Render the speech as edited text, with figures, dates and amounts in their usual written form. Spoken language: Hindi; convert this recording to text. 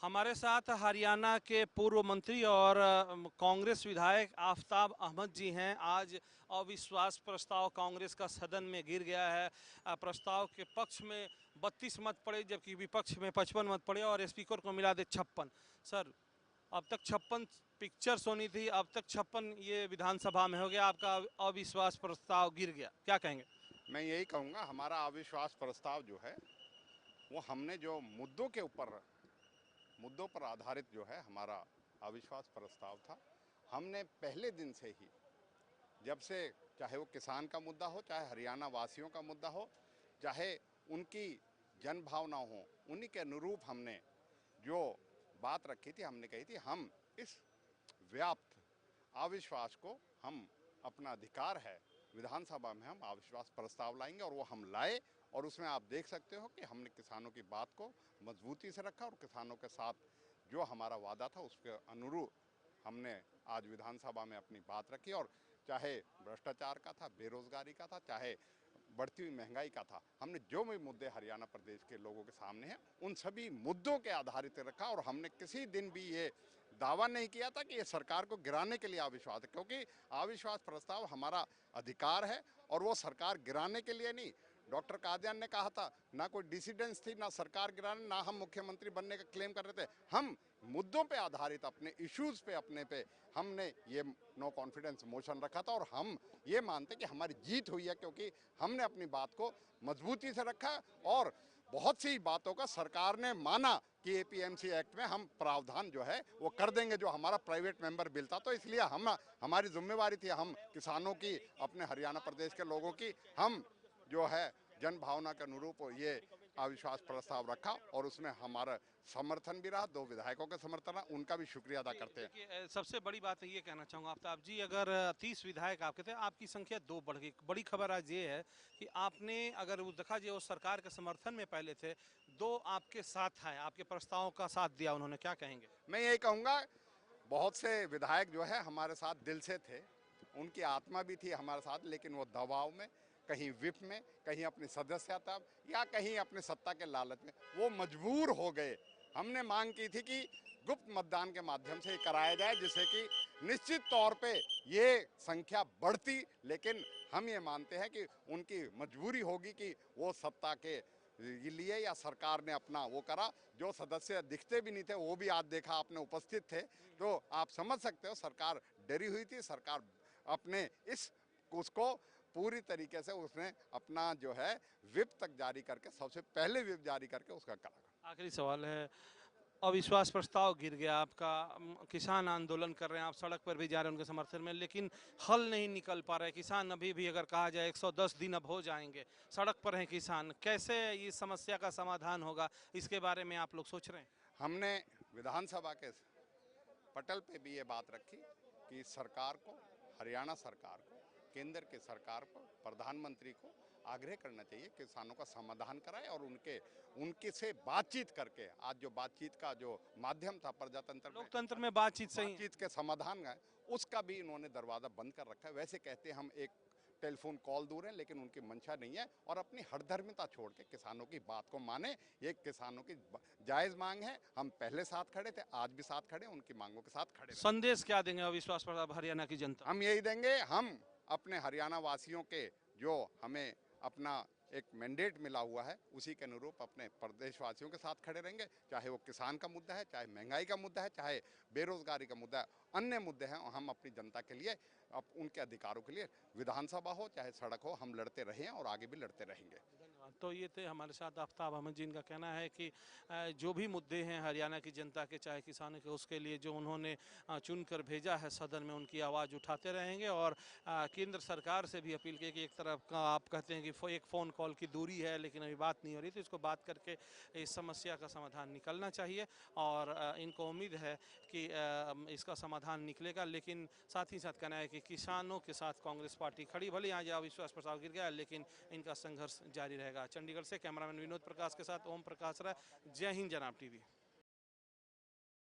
हमारे साथ हरियाणा के पूर्व मंत्री और कांग्रेस विधायक आफताब अहमद जी हैं। आज अविश्वास प्रस्ताव कांग्रेस का सदन में गिर गया है। प्रस्ताव के पक्ष में 32 मत पड़े, जबकि विपक्ष में 55 मत पड़े और स्पीकर को मिला दे 56। सर, अब तक 56 पिक्चर्स होनी थी, अब तक 56 ये विधानसभा में हो गया। आपका अविश्वास प्रस्ताव गिर गया, क्या कहेंगे? मैं यही कहूँगा, हमारा अविश्वास प्रस्ताव जो है वो हमने जो मुद्दों पर आधारित जो है हमारा अविश्वास प्रस्ताव था। हमने पहले दिन से ही, जब से, चाहे वो किसान का मुद्दा हो, चाहे हरियाणा वासियों का मुद्दा हो, चाहे उनकी जन भावना हो, उन्हीं के अनुरूप हमने जो बात रखी थी, हमने कही थी हम इस व्याप्त अविश्वास को, हम अपना अधिकार है विधानसभा में, हम अविश्वास प्रस्ताव लाएंगे और वो हम लाए। और उसमें आप देख सकते हो कि हमने किसानों की बात को मजबूती से रखा और किसानों के साथ जो हमारा वादा था उसके अनुरूप हमने आज विधानसभा में अपनी बात रखी। और चाहे भ्रष्टाचार का था, बेरोजगारी का था, चाहे बढ़ती हुई महंगाई का था, हमने जो भी मुद्दे हरियाणा प्रदेश के लोगों के सामने हैं उन सभी मुद्दों के आधारित रखा। और हमने किसी दिन भी ये दावा नहीं किया था कि ये सरकार को गिराने के लिए अविश्वास है, क्योंकि अविश्वास प्रस्ताव हमारा अधिकार है और वो सरकार गिराने के लिए नहीं। डॉक्टर कादियान ने कहा था, ना कोई डिसिडेंस थी, ना सरकार गिराने, ना हम मुख्यमंत्री बनने का क्लेम कर रहे थे। हम मुद्दों पे आधारित अपने इश्यूज पे, अपने पे हमने ये नो कॉन्फिडेंस मोशन रखा था। और हम ये मानते कि हमारी जीत हुई है, क्योंकि हमने अपनी बात को मजबूती से रखा और बहुत सी बातों का सरकार ने माना कि एपीएमसी एक्ट में हम प्रावधान जो है वो कर देंगे, जो हमारा प्राइवेट मेंबर बिल था। तो इसलिए हमारी जिम्मेवारी थी, हम किसानों की, अपने हरियाणा प्रदेश के लोगों की, हम जो है जन भावना के अनुरूप ये अविश्वास प्रस्ताव रखा और उसमें हमारा समर्थन भी रहा। 2 विधायकों का समर्थन रहा, उनका भी शुक्रिया अदा करते हैं। देखिए, सबसे बड़ी बात ये कहना चाहूँगा आफ्ताब जी, अगर 30 विधायक आपके थे, आपकी संख्या 2 बढ़ गई। बड़ी खबर आज ये है कि आपने, अगर वो देखा जाए, वो सरकार के समर्थन में पहले थे, 2 आपके साथ हैं, आपके प्रस्तावों का साथ दिया उन्होंने, क्या कहेंगे? मैं यही कहूँगा, बहुत से विधायक जो है हमारे साथ दिल से थे, उनकी आत्मा भी थी हमारे साथ, लेकिन वो दबाव में, कहीं विप में, कहीं अपनी सदस्यता या कहीं अपनी सत्ता के लालच में वो मजबूर हो गए। हमने मांग की थी कि गुप्त मतदान के माध्यम से कराया जाए, जिससे कि निश्चित तौर पे ये संख्या बढ़ती। लेकिन हम ये मानते हैं कि उनकी मजबूरी होगी कि वो सत्ता के लिए या सरकार ने अपना वो करा। जो सदस्य दिखते भी नहीं थे वो भी आज देखा आपने उपस्थित थे, तो आप समझ सकते हो सरकार डरी हुई थी। सरकार अपने उसको पूरी तरीके से उसने अपना जो है विप तक जारी करके, सबसे पहले विप जारी करके उसका करा। आखिरी सवाल है, अविश्वास प्रस्ताव गिर गया आपका, किसान आंदोलन कर रहे हैं, आप सड़क पर भी जा रहे हैं उनके समर्थन में, लेकिन हल नहीं निकल पा रहे किसान। अभी भी अगर कहा जाए 110 दिन अब हो जाएंगे, सड़क पर हैं किसान, कैसे इस समस्या का समाधान होगा, इसके बारे में आप लोग सोच रहे हैं? हमने विधानसभा के पटल पे भी ये बात रखी कि सरकार को, हरियाणा सरकार को, केंद्र की सरकार को, प्रधानमंत्री को आग्रह करना चाहिए किसानों का समाधान कराए और उनके से बातचीत करके, आज जो बातचीत का जो माध्यम था प्रजातंत्र में, लोकतंत्र में बातचीत सही है। बातचीत के समाधान है, उसका भी इन्होंने दरवाजा बंद कर रखा है। वैसे कहते हम एक टेलीफोन कॉल दूर है, लेकिन उनकी मंशा नहीं है और अपनी हठधर्मिता छोड़ के किसानों की बात को माने। ये किसानों की जायज मांग है, हम पहले साथ खड़े थे, आज भी साथ खड़े, उनकी मांगों के साथ खड़े। संदेश क्या देंगे अविश्वास पर हरियाणा की जनता? हम यही देंगे, हम अपने हरियाणा वासियों के जो हमें अपना एक मैंडेट मिला हुआ है उसी के अनुरूप अपने प्रदेशवासियों के साथ खड़े रहेंगे। चाहे वो किसान का मुद्दा है, चाहे महंगाई का मुद्दा है, चाहे बेरोजगारी का मुद्दा है, अन्य मुद्दे हैं, हम अपनी जनता के लिए, अब उनके अधिकारों के लिए, विधानसभा हो चाहे सड़क हो, हम लड़ते रहे हैं और आगे भी लड़ते रहेंगे। धन्यवाद। तो ये थे हमारे साथ आफताब अहमद जी। इनका कहना है कि जो भी मुद्दे हैं हरियाणा की जनता के, चाहे किसानों के, उसके लिए जो उन्होंने चुनकर भेजा है सदन में, उनकी आवाज़ उठाते रहेंगे। और केंद्र सरकार से भी अपील की कि एक तरफ का आप कहते हैं कि एक फ़ोन कॉल की दूरी है, लेकिन अभी बात नहीं हो रही, तो इसको बात करके इस समस्या का समाधान निकलना चाहिए। और इनको उम्मीद है कि इसका समाधान निकलेगा। लेकिन साथ ही साथ कहना है कि किसानों के साथ कांग्रेस पार्टी खड़ी, भले आज अविश्वास प्रस्ताव गिर गया, लेकिन इनका संघर्ष जारी रहेगा। चंडीगढ़ से कैमरामैन विनोद प्रकाश के साथ ओम प्रकाश राय। जय हिंद जनाब टीवी।